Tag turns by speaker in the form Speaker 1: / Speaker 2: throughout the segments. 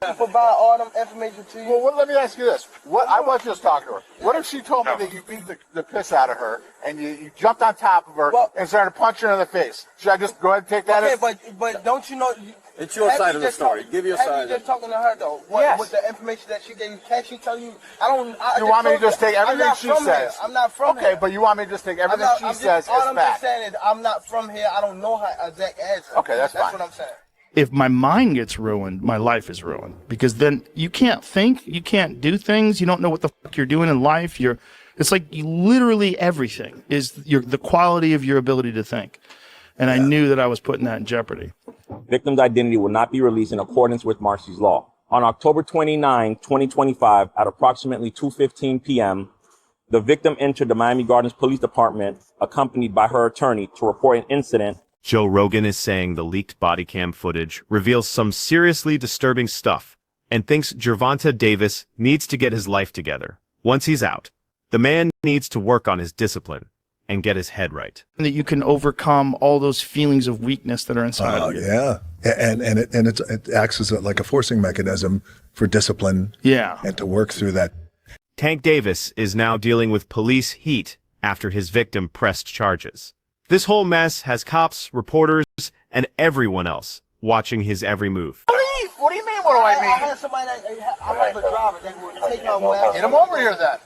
Speaker 1: Provide all them information to you.
Speaker 2: Well, let me ask you this. I was just talking to her. What if she told me that you beat the piss out of her and you jumped on top of her and started punching her in the face? Should I just go ahead and take that?
Speaker 1: Okay, but don't you know?
Speaker 3: It's your side of the story. Give your side.
Speaker 1: You just talking to her though. With the information that she gave you, can't she tell you?
Speaker 2: You want me to just take everything she says?
Speaker 1: I'm not from here.
Speaker 2: Okay, but you want me to just take everything she says as fact?
Speaker 1: All I'm just saying is I'm not from here. I don't know her exact answer.
Speaker 2: Okay, that's fine.
Speaker 1: That's what I'm saying.
Speaker 4: If my mind gets ruined, my life is ruined, because then you can't think, you can't do things, you don't know what the fuck you're doing in life. It's like literally everything is the quality of your ability to think. And I knew that I was putting that in jeopardy.
Speaker 5: Victim's identity will not be released in accordance with Marcy's law. On October 29, 2025, at approximately 2:15 p.m., the victim entered the Miami Gardens Police Department accompanied by her attorney to report an incident.
Speaker 6: Joe Rogan is saying the leaked body cam footage reveals some seriously disturbing stuff and thinks Gervonta Davis needs to get his life together. Once he's out, the man needs to work on his discipline and get his head right.
Speaker 4: And that you can overcome all those feelings of weakness that are inside of you.
Speaker 7: Yeah. And it acts as like a forcing mechanism for discipline.
Speaker 4: Yeah.
Speaker 7: And to work through that.
Speaker 6: Tank Davis is now dealing with police heat after his victim pressed charges. This whole mess has cops, reporters, and everyone else watching his every move.
Speaker 2: What do you mean, what do I mean?
Speaker 1: I had somebody I have a driver that would take my way.
Speaker 2: Get him over here then.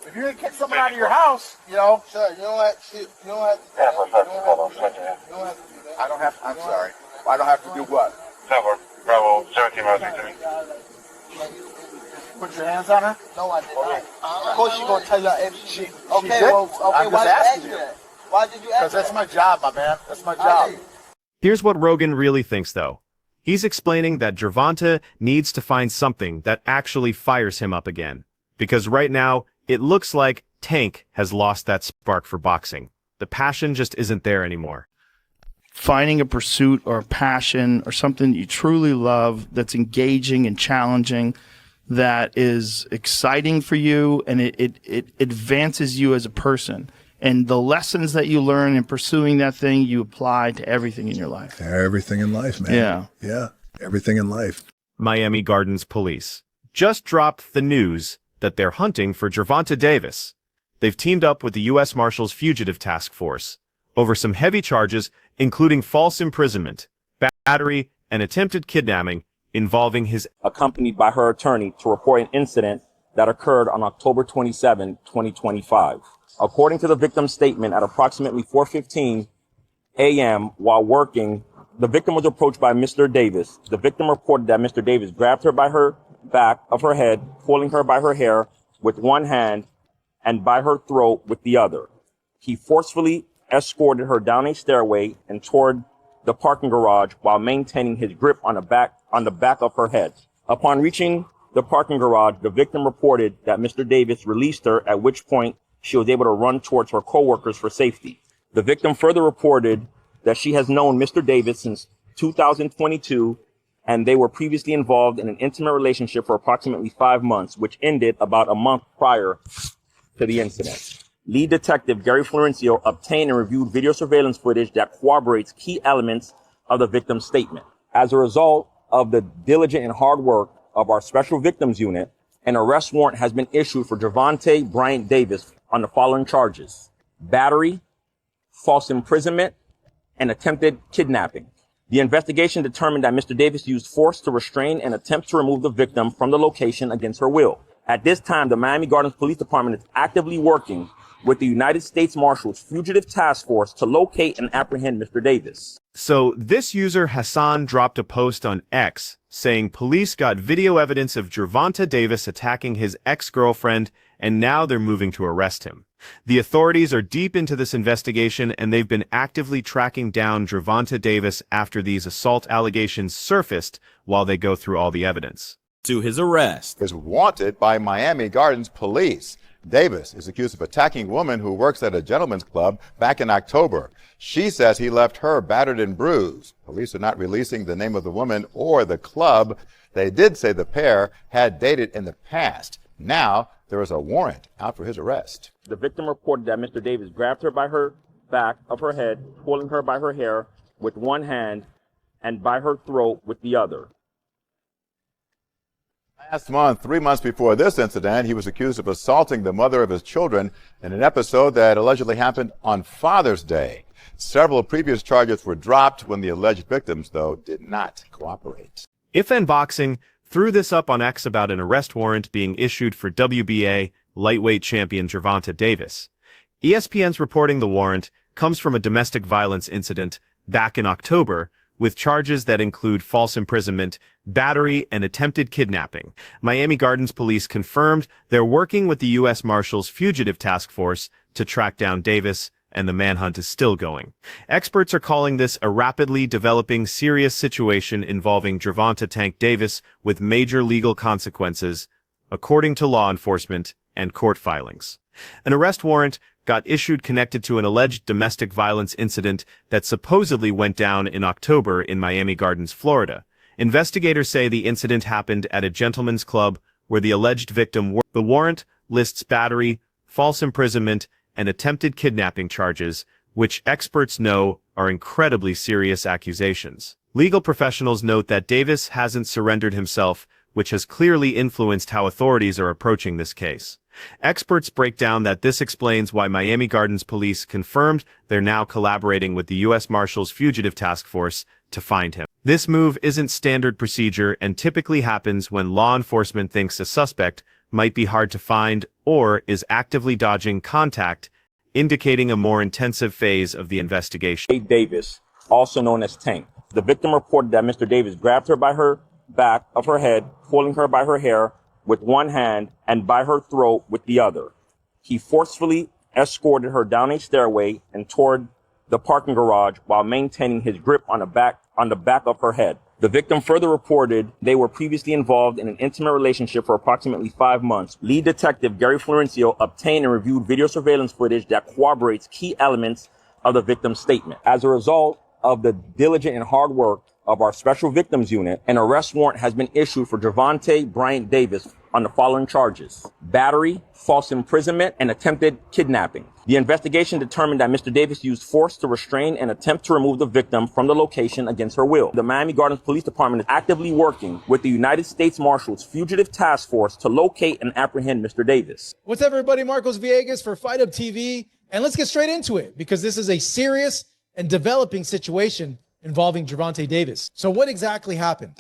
Speaker 2: If you're going to kick someone out of your house,
Speaker 1: Sir, you don't have to. You don't have to.
Speaker 2: I don't have to. I'm sorry. I don't have to do what?
Speaker 8: Bravo, 17 miles
Speaker 2: Put your hands on her?
Speaker 1: No, I did not. Of course she's going to tell you everything.
Speaker 2: She did? I'm just asking you.
Speaker 1: Why did you ask
Speaker 2: Because that's my job, my man. That's my job.
Speaker 6: Here's what Rogan really thinks, though. He's explaining that Gervonta needs to find something that actually fires him up again. Because right now, it looks like Tank has lost that spark for boxing. The passion just isn't there anymore.
Speaker 4: Finding a pursuit or a passion or something that you truly love that's engaging and challenging, that is exciting for you, and it advances you as a person. And the lessons that you learn in pursuing that thing, you apply to everything in your life.
Speaker 7: Everything in life, man.
Speaker 4: Yeah.
Speaker 7: Yeah. Everything in life.
Speaker 6: Miami Gardens police just dropped the news that they're hunting for Gervonta Davis. They've teamed up with the U.S. Marshals Fugitive Task Force over some heavy charges, including false imprisonment, battery, and attempted kidnapping involving his
Speaker 5: accompanied by her attorney to report an incident that occurred on October 27, 2025. According to the victim's statement, at approximately 4:15 a.m. while working, the victim was approached by Mr. Davis. The victim reported that Mr. Davis grabbed her by her back of her head, pulling her by her hair with one hand and by her throat with the other. He forcefully escorted her down a stairway and toward the parking garage while maintaining his grip on the back of her head. Upon reaching the parking garage, the victim reported that Mr. Davis released her, at which point she was able to run towards her coworkers for safety. The victim further reported that she has known Mr. Davis since 2022, and they were previously involved in an intimate relationship for approximately 5 months, which ended about a month prior to the incident. Lead detective Gary Florencio obtained and reviewed video surveillance footage that corroborates key elements of the victim's statement. As a result of the diligent and hard work of our Special Victims Unit, an arrest warrant has been issued for Gervonta Bryant Davis on the following charges: battery, false imprisonment, and attempted kidnapping. The investigation determined that Mr. Davis used force to restrain and attempt to remove the victim from the location against her will. At this time, the Miami Gardens Police Department is actively working with the United States Marshals Fugitive Task Force to locate and apprehend Mr. Davis.
Speaker 6: So this user Hassan dropped a post on X saying police got video evidence of Gervonta Davis attacking his ex-girlfriend, and now they're moving to arrest him. The authorities are deep into this investigation, and they've been actively tracking down Gervonta Davis after these assault allegations surfaced while they go through all the evidence.
Speaker 9: To his arrest.
Speaker 10: Is wanted by Miami Gardens police. Davis is accused of attacking a woman who works at a gentleman's club back in October. She says he left her battered and bruised. Police are not releasing the name of the woman or the club. They did say the pair had dated in the past. Now there is a warrant out for his arrest.
Speaker 5: The victim reported that Mr. Davis grabbed her by her back of her head, pulling her by her hair with one hand and by her throat with the other.
Speaker 10: Last month, 3 months before this incident, he was accused of assaulting the mother of his children in an episode that allegedly happened on Father's Day. Several previous charges were dropped when the alleged victims, though, did not cooperate.
Speaker 6: If Boxing threw this up on X about an arrest warrant being issued for WBA lightweight champion Gervonta Davis. ESPN's reporting the warrant comes from a domestic violence incident back in October, with charges that include false imprisonment, battery, and attempted kidnapping. Miami Gardens police confirmed they're working with the U.S. Marshals Fugitive Task Force to track down Davis, and the manhunt is still going. Experts are calling this a rapidly developing serious situation involving Gervonta Tank Davis with major legal consequences, according to law enforcement and court filings. An arrest warrant got issued connected to an alleged domestic violence incident that supposedly went down in October in Miami Gardens, Florida. Investigators say the incident happened at a gentleman's club where the alleged victim worked. The warrant lists battery, false imprisonment, and attempted kidnapping charges, which experts know are incredibly serious accusations. Legal professionals note that Davis hasn't surrendered himself, which has clearly influenced how authorities are approaching this case. Experts break down that this explains why Miami Gardens police confirmed they're now collaborating with the U.S. Marshals Fugitive Task Force to find him. This move isn't standard procedure and typically happens when law enforcement thinks a suspect might be hard to find or is actively dodging contact, indicating a more intensive phase of the investigation.
Speaker 5: Davis, also known as Tank. The victim reported that Mr. Davis grabbed her by her back of her head, pulling her by her hair with one hand and by her throat with the other. He forcefully escorted her down a stairway and toward the parking garage while maintaining his grip on the back of her head. The victim further reported they were previously involved in an intimate relationship for approximately 5 months. Lead detective Gary Florencio obtained and reviewed video surveillance footage that corroborates key elements of the victim's statement. As a result of the diligent and hard work of our Special Victims Unit, an arrest warrant has been issued for Gervonta Bryant Davis on the following charges: battery, false imprisonment, and attempted kidnapping. The investigation determined that Mr. Davis used force to restrain and attempt to remove the victim from the location against her will. The Miami Gardens Police Department is actively working with the United States Marshals Fugitive Task Force to locate and apprehend Mr. Davis.
Speaker 9: What's up, everybody? Marcos Villegas for Fight Up TV. And let's get straight into it, because this is a serious and developing situation involving Gervonta Davis. So what exactly happened?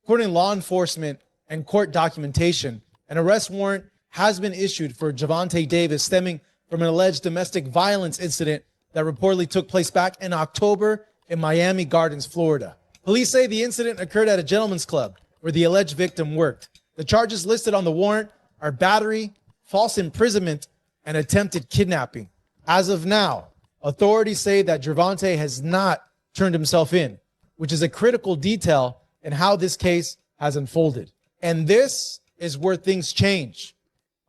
Speaker 9: According to law enforcement and court documentation, an arrest warrant has been issued for Gervonta Davis stemming from an alleged domestic violence incident that reportedly took place back in October in Miami Gardens, Florida. Police say the incident occurred at a gentleman's club where the alleged victim worked. The charges listed on the warrant are battery, false imprisonment, and attempted kidnapping. As of now, authorities say that Gervonta has not turned himself in, which is a critical detail in how this case has unfolded. And this is where things change.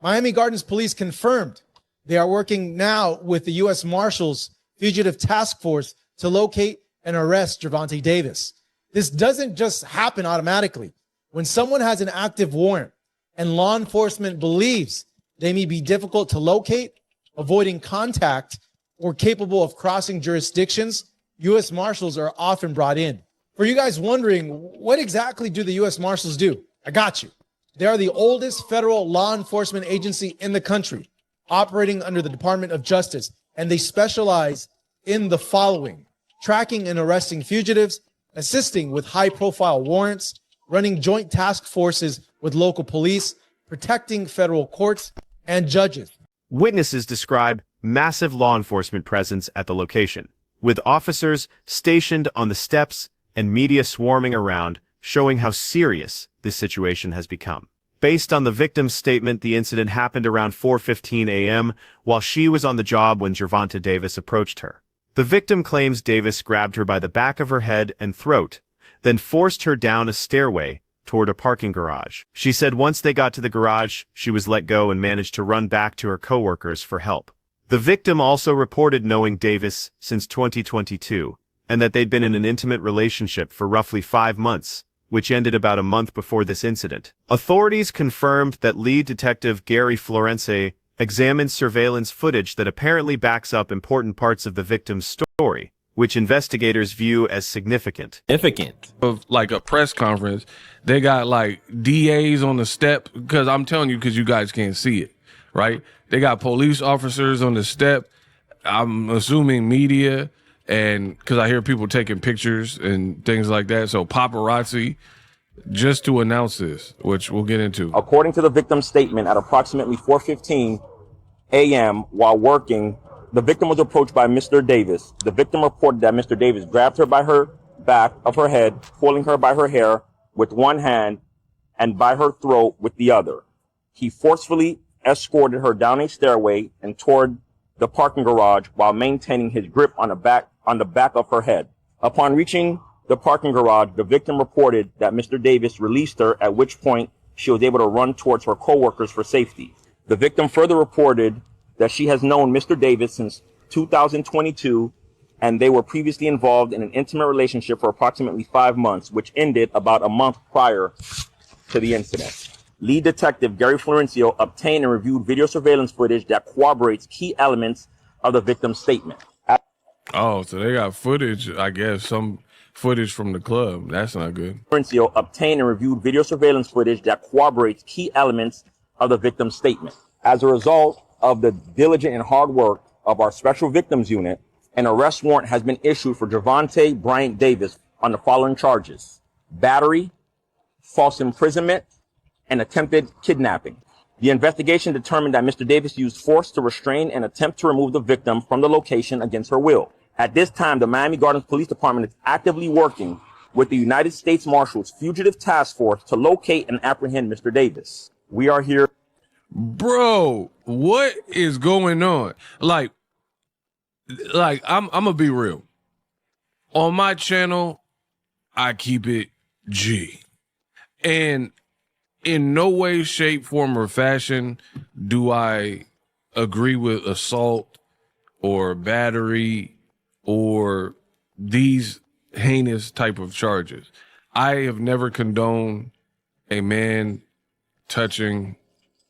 Speaker 9: Miami Gardens police confirmed they are working now with the U.S. Marshals Fugitive Task Force to locate and arrest Gervonta Davis. This doesn't just happen automatically. When someone has an active warrant and law enforcement believes they may be difficult to locate, avoiding contact, or capable of crossing jurisdictions, U.S. Marshals are often brought in. For you guys wondering, what exactly do the U.S. Marshals do? I got you. They are the oldest federal law enforcement agency in the country, operating under the Department of Justice, and they specialize in the following: tracking and arresting fugitives, assisting with high-profile warrants, running joint task forces with local police, protecting federal courts and judges.
Speaker 6: Witnesses describe massive law enforcement presence at the location, with officers stationed on the steps and media swarming around, showing how serious this situation has become. Based on the victim's statement, the incident happened around 4:15 a.m. while she was on the job when Gervonta Davis approached her. The victim claims Davis grabbed her by the back of her head and throat, then forced her down a stairway toward a parking garage. She said once they got to the garage, she was let go and managed to run back to her coworkers for help. The victim also reported knowing Davis since 2022, and that they'd been in an intimate relationship for roughly 5 months, which ended about a month before this incident. Authorities confirmed that lead detective Gary Florencio examined surveillance footage that apparently backs up important parts of the victim's story. which investigators view as significant.
Speaker 11: Of like a press conference, they got like DAs on the step, because I'm telling you, because you guys can't see it, right? They got police officers on the step. I'm assuming media, and because I hear people taking pictures and things like that. So paparazzi, just to announce this, which we'll get into.
Speaker 5: According to the victim's statement, at approximately 4:15 a.m. while working, the victim was approached by Mr. Davis. The victim reported that Mr. Davis grabbed her by her back of her head, pulling her by her hair with one hand and by her throat with the other. He forcefully escorted her down a stairway and toward the parking garage while maintaining his grip on the back of her head. Upon reaching the parking garage, the victim reported that Mr. Davis released her, at which point she was able to run towards her coworkers for safety. The victim further reported that she has known Mr. Davis since 2022, and they were previously involved in an intimate relationship for approximately 5 months, which ended about a month prior to the incident. Lead detective Gary Florencio obtained and reviewed video surveillance footage that corroborates key elements of the victim's statement.
Speaker 11: Oh, so they got footage, I guess, some footage from the club. That's not good.
Speaker 5: Florencio obtained and reviewed video surveillance footage that corroborates key elements of the victim's statement. As a result of the diligent and hard work of our Special Victims Unit, an arrest warrant has been issued for Gervonta Bryant Davis on the following charges: battery, false imprisonment, and attempted kidnapping. The investigation determined that Mr. Davis used force to restrain and attempt to remove the victim from the location against her will. At this time, the Miami Gardens Police Department is actively working with the United States Marshals Fugitive Task Force to locate and apprehend Mr. Davis. We are here.
Speaker 11: Bro, what is going on? Like I'm gonna be real. On my channel, I keep it G. And in no way, shape, form, or fashion do I agree with assault or battery or these heinous type of charges. I have never condoned a man touching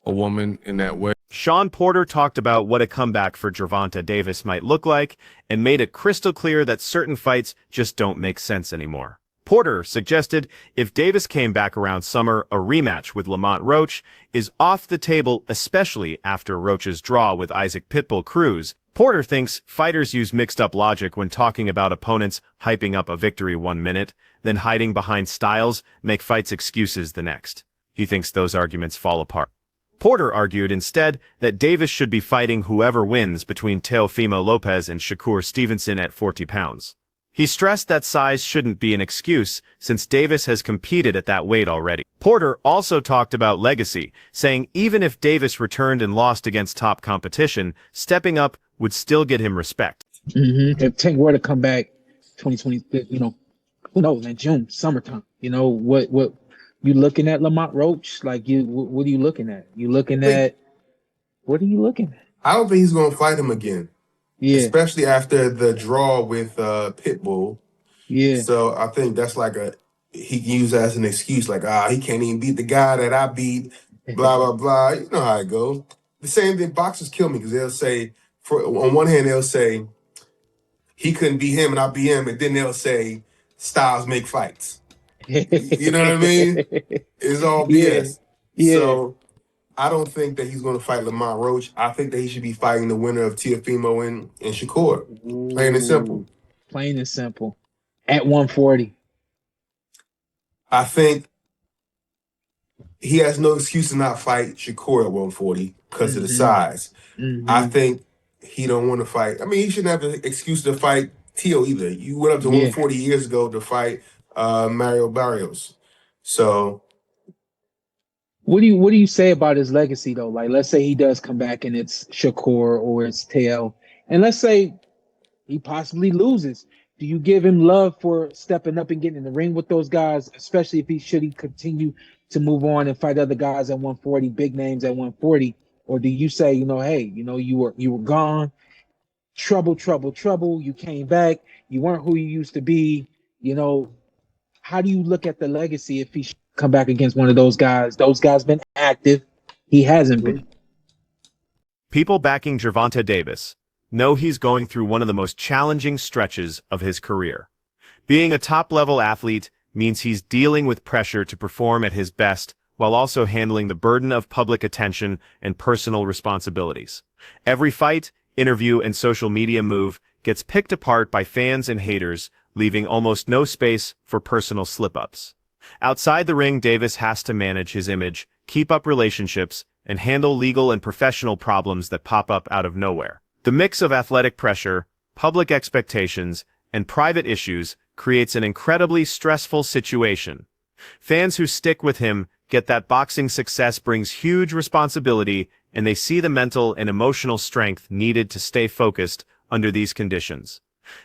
Speaker 11: a woman in that way.
Speaker 6: Sean Porter talked about what a comeback for Gervonta Davis might look like and made it crystal clear that certain fights just don't make sense anymore. Porter suggested if Davis came back around summer, a rematch with Lamont Roach is off the table, especially after Roach's draw with Isaac Pitbull Cruz. Porter thinks fighters use mixed-up logic when talking about opponents hyping up a victory 1 minute, then hiding behind styles make fights excuses the next. He thinks those arguments fall apart. Porter argued instead that Davis should be fighting whoever wins between Teofimo Lopez and Shakur Stevenson at 40 pounds. He stressed that size shouldn't be an excuse, since Davis has competed at that weight already. Porter also talked about legacy, saying even if Davis returned and lost against top competition, stepping up would still get him respect.
Speaker 12: If Tank were to come back 2020, who knows, in June, summertime, what you looking at Lamont Roach? Like, what are you looking at? What are you looking at?
Speaker 13: I don't think he's going to fight him again.
Speaker 12: Yeah.
Speaker 13: Especially after the draw with Pitbull.
Speaker 12: Yeah.
Speaker 13: So I think that's like he can use that as an excuse, like, he can't even beat the guy that I beat, blah, blah, blah. You know how it goes. The same thing, boxers kill me because they'll say, on one hand, they'll say, he couldn't beat him and I beat him, and then they'll say, styles make fights. You know what I mean? It's all BS.
Speaker 12: Yeah.
Speaker 13: So I don't think that he's going to fight Lamont Roach. I think that he should be fighting the winner of Teofimo and Shakur. Plain and simple.
Speaker 12: Plain and simple. At 140.
Speaker 13: I think he has no excuse to not fight Shakur at 140 because of the size. I think he don't want to fight. I mean, he shouldn't have an excuse to fight Teo either. You went up to 140 years ago to fight Mario Barrios. So
Speaker 12: what do you say about his legacy though? Like, let's say he does come back and it's Shakur or it's Teo, and let's say he possibly loses. Do you give him love for stepping up and getting in the ring with those guys, especially if he continue to move on and fight other guys at 140, big names at 140? Or do you say, hey, you were gone, trouble, you came back, you weren't who you used to be, how do you look at the legacy if he come back against one of those guys? Those guys been active, he hasn't been.
Speaker 6: People backing Gervonta Davis. know he's going through one of the most challenging stretches of his career. Being a top-level athlete means he's dealing with pressure to perform at his best while also handling the burden of public attention and personal responsibilities. Every fight, interview, and social media move gets picked apart by fans and haters, leaving almost no space for personal slip-ups. Outside the ring, Davis has to manage his image, keep up relationships, and handle legal and professional problems that pop up out of nowhere. The mix of athletic pressure, public expectations, and private issues creates an incredibly stressful situation. Fans who stick with him get that boxing success brings huge responsibility, and they see the mental and emotional strength needed to stay focused under these conditions.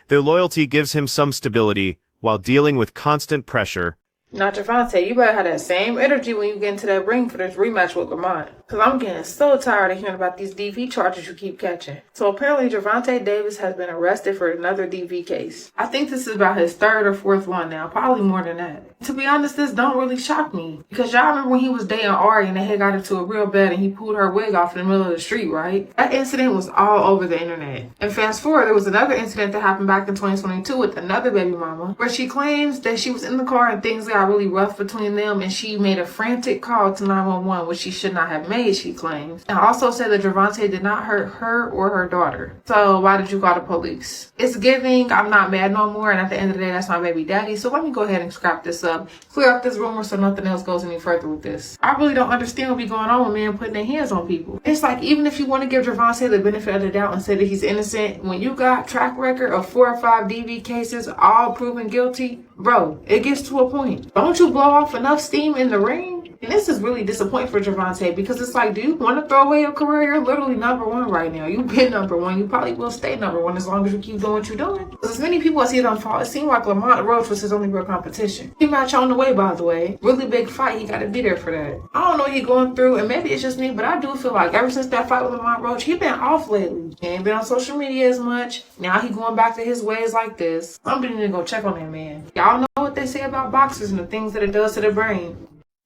Speaker 6: Their loyalty gives him some stability while dealing with constant pressure.
Speaker 14: Now, Gervonta, you better have that same energy when you get into that ring for this rematch with Lamont. Because I'm getting so tired of hearing about these DV charges you keep catching. So apparently, Gervonta Davis has been arrested for another DV case. I think this is about his third or fourth one now, probably more than that. To be honest, this don't really shock me. Because y'all remember when he was dating Ari and they had got into a real bad and he pulled her wig off in the middle of the street, right? That incident was all over the internet. And fast forward, there was another incident that happened back in 2022 with another baby mama, where she claims that she was in the car and things got really rough between them and she made a frantic call to 911, which she should not have made, she claims. And also said that Gervonta did not hurt her or her daughter. So why did you call the police? It's giving, I'm not mad no more, and at the end of the day, that's my baby daddy. So let me go ahead and scrap this up, clear up this rumor so nothing else goes any further with this. I really don't understand what be going on with men putting their hands on people. It's like, even if you want to give Gervonta the benefit of the doubt and say that he's innocent, when you got track record of 4 or 5 DV cases all proven guilty, bro, it gets to a point. Don't you blow off enough steam in the ring? And this is really disappointing for Gervonta, because it's like, do you want to throw away your career? You're literally #1 right now. You've been #1. You probably will stay #1 as long as you keep doing what you're doing. Because as many people as he done fought, it seemed like Lamont Roach was his only real competition. He match on the way, by the way. Really big fight. He got to be there for that. I don't know what he's going through, and maybe it's just me, but I do feel like ever since that fight with Lamont Roach, he been off lately. He ain't been on social media as much. Now he going back to his ways like this. I'm gonna need to go check on that man. Y'all know what they say about boxers and the things that it does to the brain.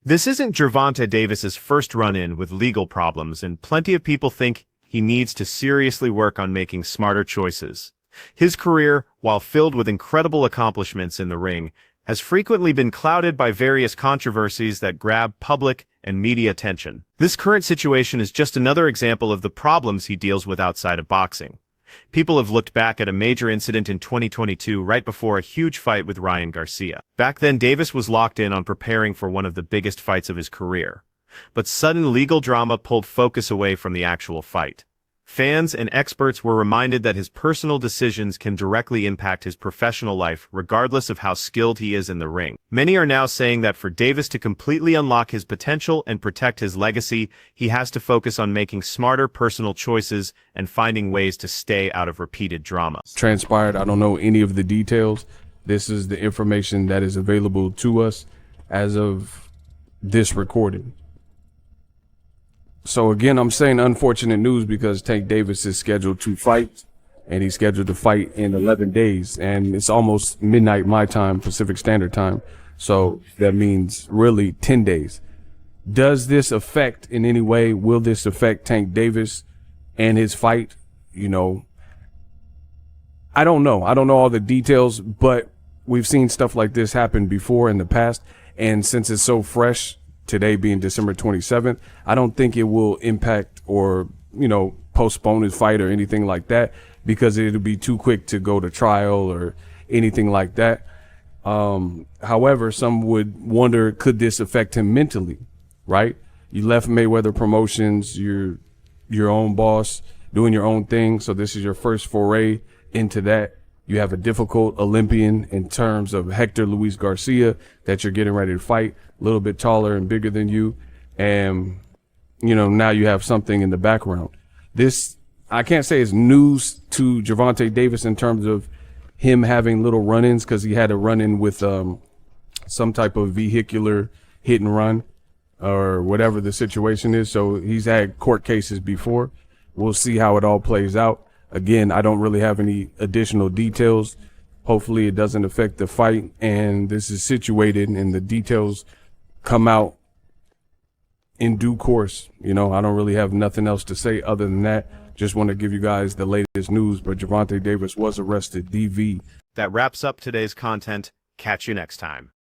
Speaker 6: This isn't Gervonta Davis's first run-in with legal problems, and plenty of people think he needs to seriously work on making smarter choices. His career, while filled with incredible accomplishments in the ring, has frequently been clouded by various controversies that grab public and media attention. This current situation is just another example of the problems he deals with outside of boxing. People have looked back at a major incident in 2022 right before a huge fight with Ryan Garcia. Back then, Davis was locked in on preparing for one of the biggest fights of his career. But sudden legal drama pulled focus away from the actual fight. Fans and experts were reminded that his personal decisions can directly impact his professional life, regardless of how skilled he is in the ring. Many are now saying that for Davis to completely unlock his potential and protect his legacy, he has to focus on making smarter personal choices and finding ways to stay out of repeated drama.
Speaker 15: Transpired, I don't know any of the details. This is the information that is available to us as of this recording. So again, I'm saying unfortunate news because Tank Davis is scheduled to fight, and he's scheduled to fight in 11 days, and it's almost midnight my time, Pacific Standard Time. So that means really 10 days. Does this affect in any way? Will this affect Tank Davis and his fight? You know, I don't know. I don't know all the details, but we've seen stuff like this happen before in the past. And since it's so fresh, today being December 27th, I don't think it will impact or, you know, postpone his fight or anything like that, because it'll be too quick to go to trial or anything like that. However, some would wonder, could this affect him mentally, right? You left Mayweather Promotions, you're your own boss, doing your own thing. So this is your first foray into that. You have a difficult Olympian in terms of Hector Luis Garcia that you're getting ready to fight, a little bit taller and bigger than you. And, you know, now you have something in the background. This, I can't say is news to Gervonta Davis in terms of him having little run-ins, because he had a run-in with some type of vehicular hit and run or whatever the situation is. So he's had court cases before. We'll see how it all plays out. Again, I don't really have any additional details. Hopefully it doesn't affect the fight, and this is situated and the details come out in due course. You know, I don't really have nothing else to say other than that. just want to give you guys the latest news. But Gervonta Davis was arrested. DV.
Speaker 6: That wraps up today's content. Catch you next time.